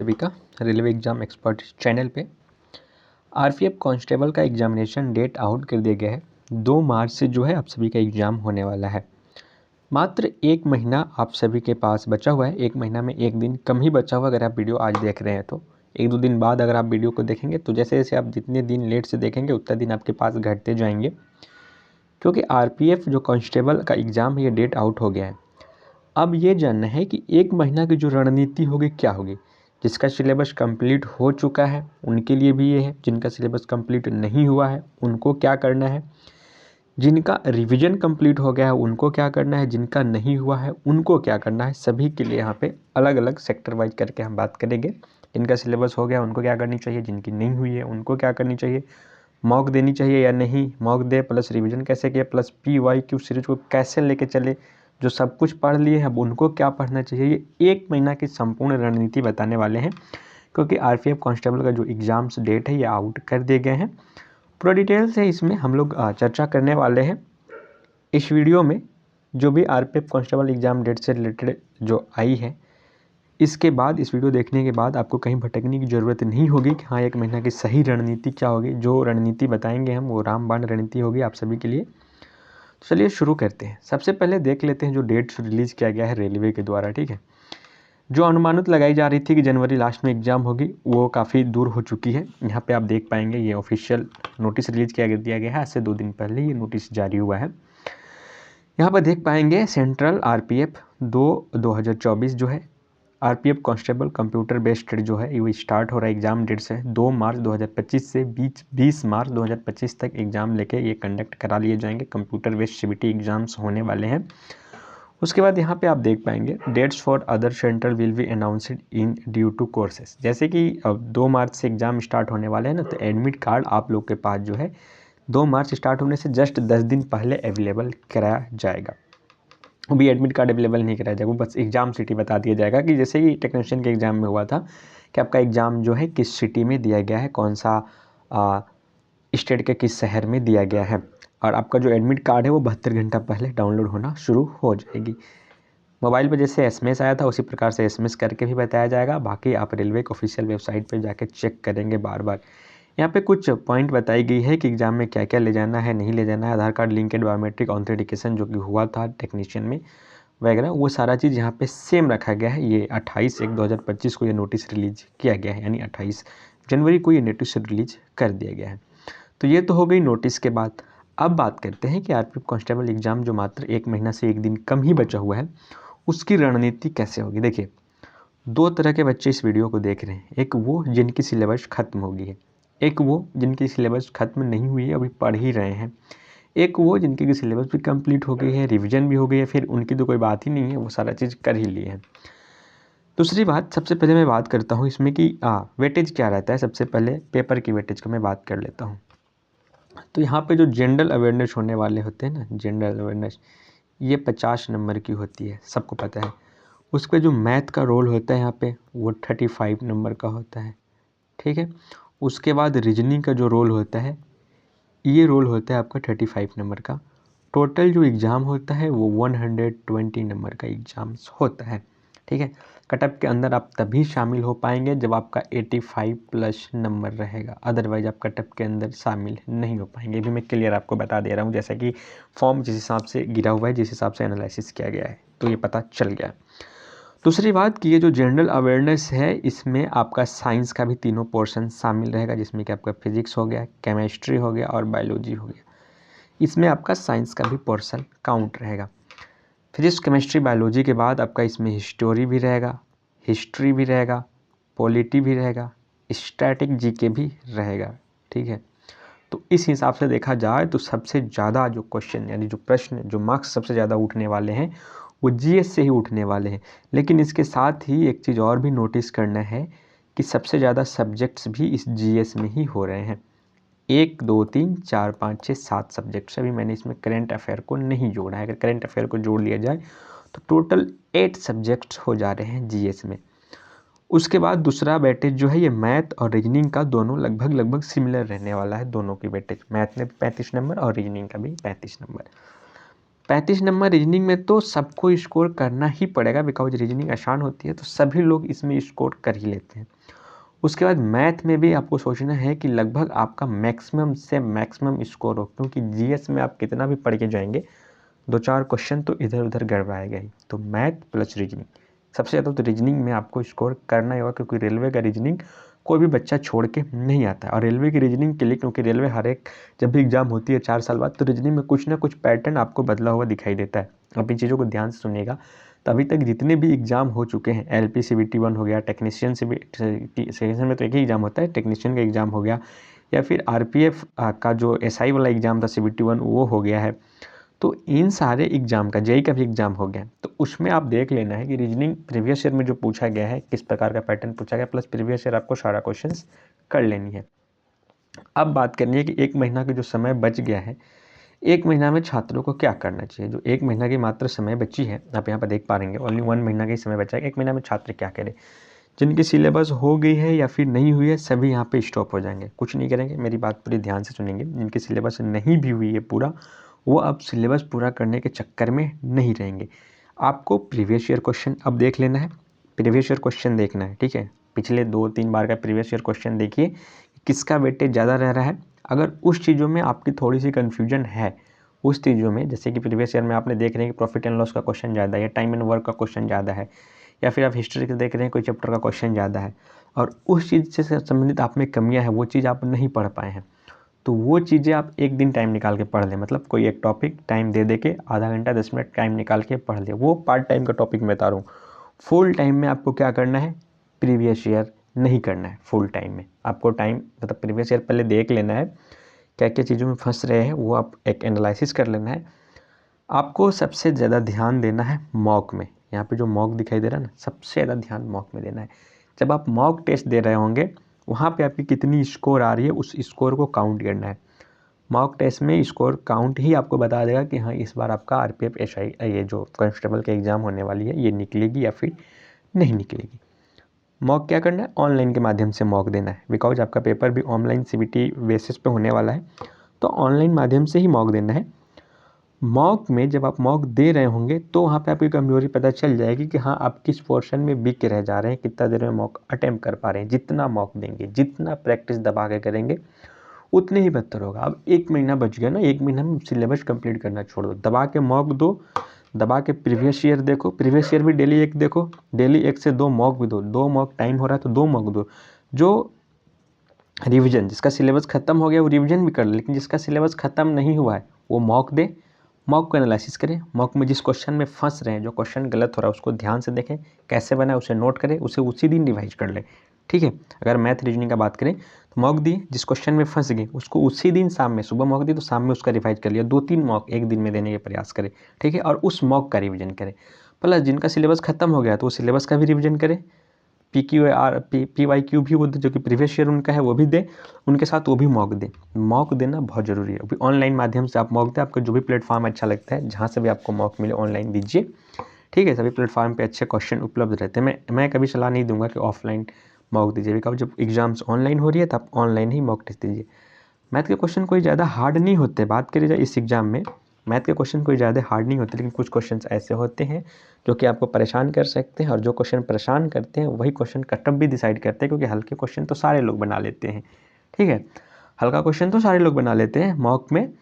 सभी का railway exam expert channel पे आरपीएफ कांस्टेबल का एग्जामिनेशन डेट आउट कर दिया गया है। 2 मार्च से जो है आप सभी का एग्ज़ाम होने वाला है। मात्र 1 महीना आप सभी के पास बचा हुआ है। 1 महीना में 1 दिन कम ही बचा हुआ। अगर आप वीडियो आज देख रहे हैं तो 1-2 दिन बाद अगर आप वीडियो को देखेंगे तो जैसे जैसे आप जितने दिन लेट से देखेंगे उतना दिन आपके पास घटते जाएंगे, क्योंकि आरपीएफ जो कांस्टेबल का एग्ज़ाम है ये डेट आउट हो गया है। अब ये जानना है कि 1 महीना की जो रणनीति होगी क्या होगी। जिसका सिलेबस कंप्लीट हो चुका है उनके लिए भी ये है, जिनका सिलेबस कंप्लीट नहीं हुआ है उनको क्या करना है, जिनका रिवीजन कंप्लीट हो गया है उनको क्या करना है, जिनका नहीं हुआ है उनको क्या करना है। सभी के लिए यहाँ पे अलग अलग सेक्टर वाइज करके हम बात करेंगे। जिनका सिलेबस हो गया उनको क्या करनी चाहिए, जिनकी नहीं हुई है उनको क्या करनी चाहिए, मॉक देनी चाहिए या नहीं, मॉक दे प्लस रिवीजन कैसे किया, प्लस PYQ सीरीज को कैसे लेके चले, जो सब कुछ पढ़ लिए हैं अब उनको क्या पढ़ना चाहिए। ये 1 महीना की संपूर्ण रणनीति बताने वाले हैं, क्योंकि आरपीएफ कांस्टेबल का जो एग्ज़ाम्स डेट है ये आउट कर दिए गए हैं। पूरा डिटेल से इसमें हम लोग चर्चा करने वाले हैं इस वीडियो में। जो भी आरपीएफ कांस्टेबल एग्ज़ाम डेट से रिलेटेड जो आई है, इसके बाद इस वीडियो देखने के बाद आपको कहीं भटकने की ज़रूरत नहीं होगी कि हाँ 1 महीना की सही रणनीति क्या होगी। जो रणनीति बताएंगे हम वो रामबाण रणनीति होगी आप सभी के लिए। तो चलिए शुरू करते हैं। सबसे पहले देख लेते हैं जो डेट रिलीज़ किया गया है रेलवे के द्वारा। ठीक है, जो अनुमानित लगाई जा रही थी कि जनवरी लास्ट में एग्ज़ाम होगी वो काफ़ी दूर हो चुकी है। यहाँ पे आप देख पाएंगे ये ऑफिशियल नोटिस रिलीज़ दिया गया है। आज से 2 दिन पहले ये नोटिस जारी हुआ है। यहाँ पर देख पाएंगे सेंट्रल आरपीएफ 2024 जो है आरपीएफ कांस्टेबल कंप्यूटर बेस्ड जो है वो स्टार्ट हो रहा है। एग्ज़ाम डेट से 2 मार्च 2025 से 20 मार्च 2025 तक एग्ज़ाम लेके ये कंडक्ट करा लिए जाएंगे। कंप्यूटर बेस्ड सीबीटी एग्ज़ाम्स होने वाले हैं। उसके बाद यहाँ पे आप देख पाएंगे dates for other centre will be announced in due to courses. जैसे कि अब 2 मार्च से एग्ज़ाम स्टार्ट होने वाले हैं ना, तो एडमिट कार्ड आप लोग के पास जो है 2 मार्च स्टार्ट होने से जस्ट 10 दिन पहले अवेलेबल कराया जाएगा। वो भी एडमिट कार्ड अवेलेबल नहीं कराया जाएगा, वो बस एग्ज़ाम सिटी बता दिया जाएगा कि जैसे ही टेक्नीशियन के एग्ज़ाम में हुआ था कि आपका एग्ज़ाम जो है किस सिटी में दिया गया है, कौन सा स्टेट के किस शहर में दिया गया है, और आपका जो एडमिट कार्ड है वो 72 घंटा पहले डाउनलोड होना शुरू हो जाएगी। मोबाइल पर जैसे SMS आया था उसी प्रकार से SMS करके भी बताया जाएगा। बाकी आप रेलवे के ऑफिशियल वेबसाइट पर जाके चेक करेंगे बार बार। यहाँ पे कुछ पॉइंट बताई गई है कि एग्ज़ाम में क्या क्या ले जाना है, नहीं ले जाना है। आधार कार्ड लिंकेड बायोमेट्रिक ऑथेंटिकेशन जो कि हुआ था टेक्नीशियन में वगैरह, वो सारा चीज़ यहाँ पे सेम रखा गया है। ये 28/1/2025 को ये नोटिस रिलीज किया गया है, यानी 28 जनवरी को ये नोटिस रिलीज कर दिया गया है। तो ये तो हो गई नोटिस के बाद। अब बात करते हैं कि आरपीएफ कांस्टेबल एग्ज़ाम जो मात्र 1 महीना से 1 दिन कम ही बचा हुआ है उसकी रणनीति कैसे होगी। देखिए, 2 तरह के बच्चे इस वीडियो को देख रहे हैं। एक वो जिनकी सिलेबस ख़त्म हो गई है, एक वो जिनकी सिलेबस ख़त्म नहीं हुई है, अभी पढ़ ही रहे हैं, एक वो जिनकी की सिलेबस भी कंप्लीट हो गई है, रिवीजन भी हो गई है, फिर उनकी तो कोई बात ही नहीं है, वो सारा चीज़ कर ही लिए हैं। दूसरी बात, सबसे पहले मैं बात करता हूँ इसमें कि वेटेज क्या रहता है। सबसे पहले पेपर की वेटेज को मैं बात कर लेता हूँ। तो यहाँ पे जो जनरल अवेयरनेस होने वाले होते हैं ना, जनरल अवेयरनेस, ये 50 नंबर की होती है, सबको पता है। उस पर जो मैथ का रोल होता है यहाँ पे वो 35 नंबर का होता है। ठीक है, उसके बाद रीजनिंग का जो रोल होता है ये रोल होता है आपका 35 नंबर का। टोटल जो एग्ज़ाम होता है वो 120 नंबर का एग्ज़ाम्स होता है। ठीक है, कटअप के अंदर आप तभी शामिल हो पाएंगे जब आपका 85 प्लस नंबर रहेगा, अदरवाइज आप कटअप के अंदर शामिल नहीं हो पाएंगे। भी मैं क्लियर आपको बता दे रहा हूँ, जैसा कि फॉर्म जिस हिसाब से गिरा हुआ है, जिस हिसाब से एनालिसिस किया गया है, तो ये पता चल गया। दूसरी बात कि ये जो जनरल अवेयरनेस है इसमें आपका साइंस का भी तीनों पोर्शन शामिल रहेगा, जिसमें कि आपका फिजिक्स हो गया, केमिस्ट्री हो गया और बायोलॉजी हो गया। इसमें आपका साइंस का भी पोर्शन काउंट रहेगा। फिजिक्स केमिस्ट्री बायोलॉजी के बाद आपका इसमें हिस्टोरी भी रहेगा, हिस्ट्री भी रहेगा, पॉलिटी भी रहेगा, स्टैटिक जीके भी रहेगा। ठीक है, तो इस हिसाब से देखा जाए तो सबसे ज़्यादा जो क्वेश्चन यानी जो प्रश्न जो मार्क्स सबसे ज़्यादा उठने वाले हैं वो जीएस से ही उठने वाले हैं। लेकिन इसके साथ ही एक चीज़ और भी नोटिस करना है कि सबसे ज़्यादा सब्जेक्ट्स भी इस जीएस में ही हो रहे हैं। 1 2 3 4 5 6 7 सब्जेक्ट्स। अभी मैंने इसमें करेंट अफेयर को नहीं जोड़ा है। अगर करेंट अफेयर को जोड़ लिया जाए तो टोटल 8 सब्जेक्ट्स हो जा रहे हैं जीएस में। उसके बाद दूसरा वेटेज जो है ये मैथ और रीजनिंग का दोनों लगभग सिमिलर रहने वाला है। दोनों की वेटेज, मैथ में 35 नंबर और रीजनिंग का भी 35 नंबर। 35 नंबर रीजनिंग में तो सबको स्कोर करना ही पड़ेगा, बिकॉज रीजनिंग आसान होती है तो सभी लोग इसमें स्कोर कर ही लेते हैं। उसके बाद मैथ में भी आपको सोचना है कि लगभग आपका मैक्सिमम से मैक्सिमम स्कोर हो, क्योंकि जीएस में आप कितना भी पढ़ के जाएंगे 2-4 क्वेश्चन तो इधर उधर गड़बड़ाएगा ही। तो मैथ प्लस रीजनिंग, सबसे ज़्यादा तो रीजनिंग में आपको स्कोर करना ही होगा, क्योंकि रेलवे का रीजनिंग कोई भी बच्चा छोड़ के नहीं आता है। और रेलवे की रीजनिंग के लिए, क्योंकि रेलवे हर एक जब भी एग्जाम होती है 4 साल बाद, तो रीजनिंग में कुछ ना कुछ पैटर्न आपको बदला हुआ दिखाई देता है। आप इन चीज़ों को ध्यान से सुनिएगा। तो अभी तक जितने भी एग्ज़ाम हो चुके हैं, एलपी सीबीटी 1 हो गया, टेक्नीशियन सेक्शन में तो एक ही एग्ज़ाम होता है, टेक्नीशियन का एग्ज़ाम हो गया, या फिर आरपीएफ का जो एसआई वाला एग्ज़ाम था सीबीटी 1 वो हो गया है। तो इन सारे एग्ज़ाम का, जेईई का भी एग्ज़ाम हो गया, तो उसमें आप देख लेना है कि रीजनिंग प्रीवियस ईयर में जो पूछा गया है, किस प्रकार का पैटर्न पूछा गया, प्लस प्रीवियस ईयर आपको सारा क्वेश्चंस कर लेनी है। अब बात करनी है कि 1 महीना का जो समय बच गया है, 1 महीना में छात्रों को क्या करना चाहिए। जो 1 महीना की मात्र समय बची है, आप यहाँ पर देख पा रहेंगे, ओनली 1 महीना का ही समय बचा है। 1 महीना में छात्र क्या करें। जिनकी सिलेबस हो गई है या फिर नहीं हुई है, सभी यहाँ पे स्टॉप हो जाएंगे, कुछ नहीं करेंगे। मेरी बात पूरी ध्यान से सुनेंगे। जिनकी सिलेबस नहीं भी हुई है पूरा, वो अब सिलेबस पूरा करने के चक्कर में नहीं रहेंगे। आपको प्रीवियस ईयर क्वेश्चन अब देख लेना है, प्रीवियस ईयर क्वेश्चन देखना है, ठीक है। पिछले 2-3 बार का प्रीवियस ईयर क्वेश्चन देखिए, किसका वेटेज ज़्यादा रह रहा है। अगर उस चीज़ों में आपकी थोड़ी सी कन्फ्यूजन है, उस चीज़ों में, जैसे कि प्रीवियस ईयर में आपने देख रहे हैं कि प्रॉफिट एंड लॉस का क्वेश्चन ज़्यादा है, या टाइम एंड वर्क का क्वेश्चन ज़्यादा है, या फिर आप हिस्ट्री के देख रहे हैं कोई चैप्टर का क्वेश्चन ज़्यादा है, और उस चीज़ से संबंधित आप में कमियाँ हैं, वो चीज़ आप नहीं पढ़ पाए हैं, तो वो चीज़ें आप एक दिन टाइम निकाल के पढ़ लें। मतलब कोई एक टॉपिक टाइम दे के आधा घंटा 10 मिनट टाइम निकाल के पढ़ लें। वो पार्ट टाइम का टॉपिक मैं बता रहा हूँ। फुल टाइम में आपको क्या करना है, प्रीवियस ईयर नहीं करना है। फुल टाइम में आपको टाइम, मतलब प्रीवियस ईयर पहले देख लेना है, क्या क्या चीज़ों में फंस रहे हैं वो आप एक एनालिसिस कर लेना है। आपको सबसे ज़्यादा ध्यान देना है मॉक में। यहाँ पे जो मॉक दिखाई दे रहा है ना, सबसे ज़्यादा ध्यान मॉक में देना है। जब आप मॉक टेस्ट दे रहे होंगे, वहाँ पे आपकी कितनी स्कोर आ रही है, उस स्कोर को काउंट करना है। मॉक टेस्ट में स्कोर काउंट ही आपको बता देगा कि हाँ, इस बार आपका आरपीएफ एसआई, ये जो कांस्टेबल का एग्ज़ाम होने वाली है, ये निकलेगी या फिर नहीं निकलेगी। मॉक क्या करना है, ऑनलाइन के माध्यम से मॉक देना है, बिकॉज आपका पेपर भी ऑनलाइन सीबीटी बेसिस पे होने वाला है, तो ऑनलाइन माध्यम से ही मॉक देना है। मॉक में जब आप मॉक दे रहे होंगे, तो वहाँ पे आपकी कमजोरी पता चल जाएगी कि हाँ, आप किस पोर्शन में वीक के रह जा रहे हैं, कितना देर में मॉक अटेम्प्ट कर पा रहे हैं। जितना मॉक देंगे, जितना प्रैक्टिस दबा के करेंगे, उतने ही बेहतर होगा। अब 1 महीना बच गया ना, 1 महीना में सिलेबस कंप्लीट करना छोड़ दो, दबा के मॉक दो, दबा के प्रीवियस ईयर देखो, प्रीवियस ईयर भी डेली एक देखो, डेली 1 से 2 मॉक भी दो, 2 मॉक टाइम हो रहा है तो 2 मॉक दो। जो रिवीजन, जिसका सिलेबस खत्म हो गया वो रिवीजन भी कर ले, लेकिन जिसका सिलेबस खत्म नहीं हुआ है वो मॉक दे, मॉक को एनालिसिस करें। मॉक में जिस क्वेश्चन में फंस रहे हैं, जो क्वेश्चन गलत हो रहा है, उसको ध्यान से देखें, कैसे बना है उसे नोट करें, उसे उसी दिन रिवाइज कर लें, ठीक है। अगर मैथ रीजनिंग का बात करें तो मॉक दी, जिस क्वेश्चन में फंस गए उसको उसी दिन शाम में, सुबह मॉक दी तो शाम में उसका रिवाइज कर लिया। 2-3 मॉक एक दिन में देने के प्रयास करें, ठीक है, और उस मॉक का रिविजन करें। प्लस जिनका सिलेबस खत्म हो गया तो वो सिलेबस का भी रिविजन करें। PYQ भी वो जो कि प्रीवियस ईयर उनका है वो भी दे, उनके साथ वो भी मॉक दे। मॉक देना बहुत ज़रूरी है। अभी ऑनलाइन माध्यम से आप मॉक दें, आपको जो भी प्लेटफॉर्म अच्छा लगता है, जहाँ से भी आपको मॉक मिले ऑनलाइन दीजिए, ठीक है। सभी प्लेटफॉर्म पे अच्छे क्वेश्चन उपलब्ध रहते हैं। मैं कभी सलाह नहीं दूंगा कि ऑफलाइन मॉक दीजिए, बिकॉज जब एग्जाम्स ऑनलाइन हो रही है तो आप ऑनलाइन ही मॉक टेस्ट दीजिए। मैथ के क्वेश्चन कोई ज़्यादा हार्ड नहीं होते। बात करी जाए इस एग्ज़ाम में, मैथ के क्वेश्चन कोई ज़्यादा हार्ड नहीं होते, लेकिन कुछ क्वेश्चन ऐसे होते हैं जो कि आपको परेशान कर सकते हैं, और जो क्वेश्चन परेशान करते हैं वही क्वेश्चन कट ऑफ भी डिसाइड करते हैं, क्योंकि हल्के क्वेश्चन तो सारे लोग बना लेते हैं, ठीक है। हल्का क्वेश्चन तो सारे लोग बना लेते हैं मॉक में।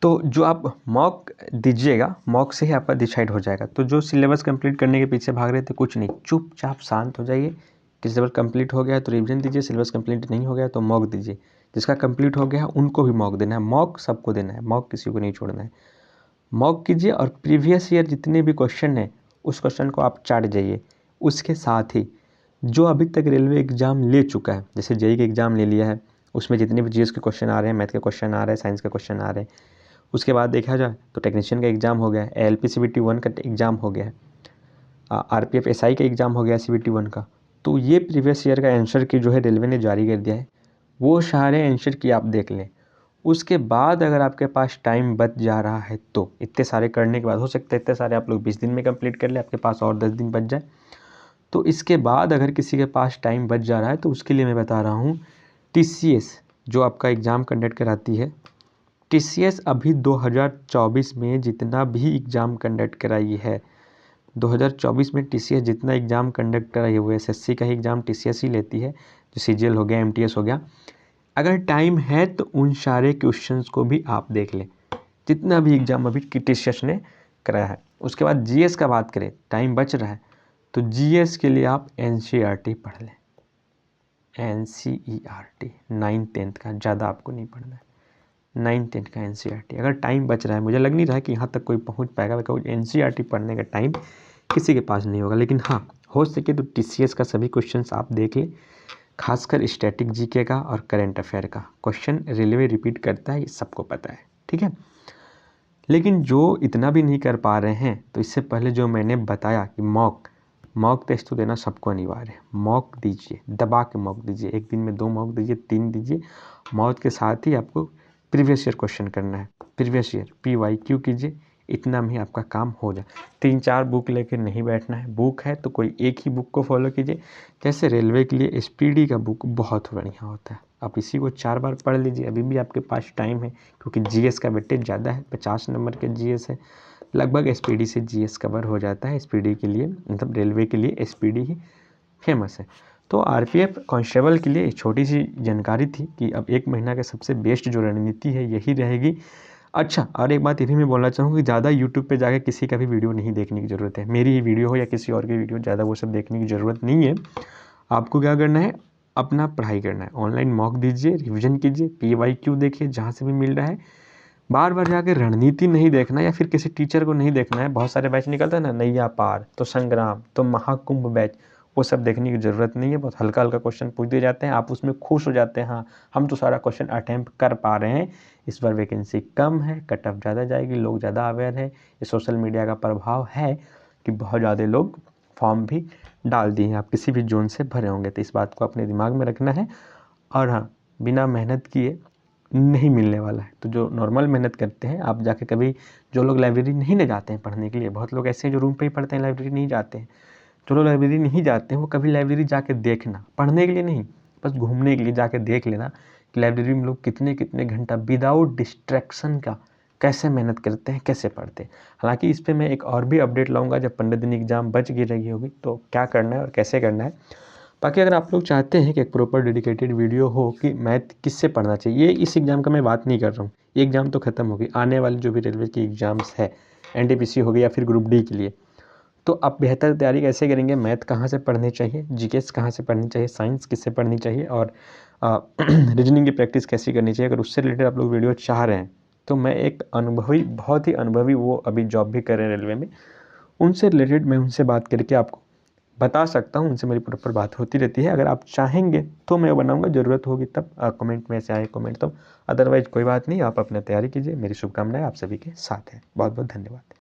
तो जो आप मॉक दीजिएगा, मॉक से ही आपका डिसाइड हो जाएगा। तो जो सिलेबस कंप्लीट करने के पीछे भाग रहे थे, कुछ नहीं, चुपचाप शांत हो जाइए कि सिलेबस कंप्लीट हो गया तो रिवीजन दीजिए, सिलेबस कंप्लीट नहीं हो गया तो मॉक दीजिए। जिसका कंप्लीट हो गया उनको भी मॉक देना है, मॉक सबको देना है, मॉक किसी को नहीं छोड़ना है। मॉक कीजिए, और प्रीवियस ईयर जितने भी क्वेश्चन हैं उस क्वेश्चन को आप चाट जाइए। उसके साथ ही जो अभी तक रेलवे एग्ज़ाम ले चुका है, जैसे जेईई का एग्ज़ाम ले लिया है, उसमें जितने भी जीएस के क्वेश्चन आ रहे हैं, मैथ के क्वेश्चन आ रहे हैं, साइंस के क्वेश्चन आ रहे हैं, उसके बाद देखा जाए तो टेक्नीशियन का एग्ज़ाम हो गया है, एलपीसीबीटी 1 का एग्ज़ाम हो गया है, आरपीएफ एसआई का एग्ज़ाम हो गया सीबीटी 1 का। तो ये प्रीवियस ईयर का आंसर की जो है रेलवे ने जारी कर दिया है, वो सारे आंसर की आप देख लें। उसके बाद अगर आपके पास टाइम बच जा रहा है, तो इतने सारे करने के बाद हो सकता है इतने सारे आप लोग 20 दिन में कंप्लीट कर ले, आपके पास और 10 दिन बच जाए। तो इसके बाद अगर किसी के पास टाइम बच जा रहा है, तो उसके लिए मैं बता रहा हूँ, टीसीएस जो आपका एग्ज़ाम कंडक्ट कराती है, टीसीएस अभी 2024 में जितना भी एग्ज़ाम कंडक्ट कराई है, 2024 में टीसीएस जितना एग्ज़ाम कंडक्ट कराई है वो एसएससी का ही एग्ज़ाम टीसीएस ही लेती है, जो सीजीएल हो गया, एमटीएस हो गया। अगर टाइम है तो उन सारे क्वेश्चंस को भी आप देख लें, जितना भी एग्ज़ाम अभी टीसीएस ने कराया है। उसके बाद जीएस का बात करें, टाइम बच रहा है तो जीएस के लिए आप एनसीईआरटी पढ़ लें, एनसीईआरटी 9th-10th का, ज़्यादा आपको नहीं पढ़ना है। 9th-10th का एनसीईआरटी, अगर टाइम बच रहा है, मुझे लग नहीं रहा है कि यहाँ तक कोई पहुँच पाएगा, बिकॉज एनसीईआरटी पढ़ने का टाइम किसी के पास नहीं होगा। लेकिन हाँ, हो सके तो टीसीएस का सभी क्वेश्चंस आप देख लें, खासकर स्टैटिक जीके का और करंट अफेयर का। क्वेश्चन रेलवे रिपीट करता है, ये सबको पता है, ठीक है। लेकिन जो इतना भी नहीं कर पा रहे हैं, तो इससे पहले जो मैंने बताया कि मॉक टेस्ट तो देना सबको अनिवार्य है। मॉक दीजिए, दबा के मॉक दीजिए, एक दिन में 2 मॉक दीजिए, 3 दीजिए। मॉक के साथ ही आपको प्रीवियस ईयर क्वेश्चन करना है, प्रीवियस ईयर PYQ कीजिए, इतना में ही आपका काम हो जाए। 3-4 बुक लेके नहीं बैठना है, बुक है तो कोई एक ही बुक को फॉलो कीजिए। जैसे रेलवे के लिए एसपीडी का बुक बहुत बढ़िया होता है, आप इसी को 4 बार पढ़ लीजिए, अभी भी आपके पास टाइम है, क्योंकि जीएस का वेटेज ज़्यादा है, 50 नंबर के जीएस है, लगभग एसपीडी से जीएस कवर हो जाता है। एसपीडी के लिए, मतलब रेलवे के लिए एसपीडी ही फेमस है। तो आरपीएफ कांस्टेबल के लिए एक छोटी सी जानकारी थी कि अब 1 महीना का सबसे बेस्ट जो रणनीति है यही रहेगी। अच्छा, और एक बात ये भी मैं बोलना चाहूँगा कि ज़्यादा यूट्यूब पे जाके किसी का भी वीडियो नहीं देखने की ज़रूरत है। मेरी ही वीडियो हो या किसी और की वीडियो, ज़्यादा वो सब देखने की ज़रूरत नहीं है। आपको क्या करना है, अपना पढ़ाई करना है, ऑनलाइन मॉक दीजिए, रिविज़न कीजिए, PYQ देखिए जहाँ से भी मिल रहा है। बार बार जाके रणनीति नहीं देखना या फिर किसी टीचर को नहीं देखना है। बहुत सारे बैच निकलता है ना, नैया पार, तो संग्राम, तो महाकुंभ बैच, वो सब देखने की ज़रूरत नहीं है। बहुत हल्का हल्का क्वेश्चन पूछ दिए जाते हैं, आप उसमें खुश हो जाते हैं, हाँ हम तो सारा क्वेश्चन अटैम्प्ट कर पा रहे हैं। इस बार वैकेंसी कम है, कट ऑफ ज़्यादा जाएगी, लोग ज़्यादा अवेयर है, ये सोशल मीडिया का प्रभाव है कि बहुत ज़्यादा लोग फॉर्म भी डाल दिए हैं, आप किसी भी जोन से भरे होंगे, तो इस बात को अपने दिमाग में रखना है। और हाँ, बिना मेहनत किए नहीं मिलने वाला है। तो जो नॉर्मल मेहनत करते हैं, आप जाके कभी, जो लोग लाइब्रेरी नहीं ले जाते हैं पढ़ने के लिए, बहुत लोग ऐसे हैं जो रूम पे ही पढ़ते हैं, लाइब्रेरी नहीं जाते हैं। जो लोग लाइब्रेरी नहीं जाते हैं वो कभी लाइब्रेरी जाके देखना, पढ़ने के लिए नहीं, बस घूमने के लिए जाके देख लेना कि लाइब्रेरी में लोग कितने कितने घंटा विदाउट डिस्ट्रैक्शन का कैसे मेहनत करते हैं, कैसे पढ़ते हैं। हालांकि इस पर मैं एक और भी अपडेट लाऊंगा जब 15 दिन एग्जाम बच गई रही होगी, तो क्या करना है और कैसे करना है। बाकी अगर आप लोग चाहते हैं कि एक प्रॉपर डेडिकेटेड वीडियो हो कि मैथ किससे पढ़ना चाहिए, ये इस एग्ज़ाम का मैं बात नहीं कर रहा हूँ, ये एग्ज़ाम तो ख़त्म हो गई, आने वाले जो भी रेलवे की एग्ज़ाम्स है, एनटीपीसी हो गई या फिर ग्रुप डी के लिए, तो आप बेहतर तैयारी कैसे करेंगे, मैथ कहाँ से पढ़नी चाहिए, जीकेस कहाँ से पढ़नी चाहिए, साइंस किससे पढ़नी चाहिए, और रीजनिंग की प्रैक्टिस कैसी करनी चाहिए, अगर उससे रिलेटेड आप लोग वीडियो चाह रहे हैं, तो मैं एक अनुभवी, बहुत ही अनुभवी, वो अभी जॉब भी कर रहे हैं रेलवे में, उनसे रिलेटेड मैं उनसे बात करके आपको बता सकता हूँ, उनसे मेरी प्रॉपर बात होती रहती है। अगर आप चाहेंगे तो मैं बनाऊंगा, ज़रूरत होगी तब कमेंट में से आए कमेंट, तब अदरवाइज कोई बात नहीं, आप अपना तैयारी कीजिए। मेरी शुभकामनाएं आप सभी के साथ हैं। बहुत बहुत धन्यवाद।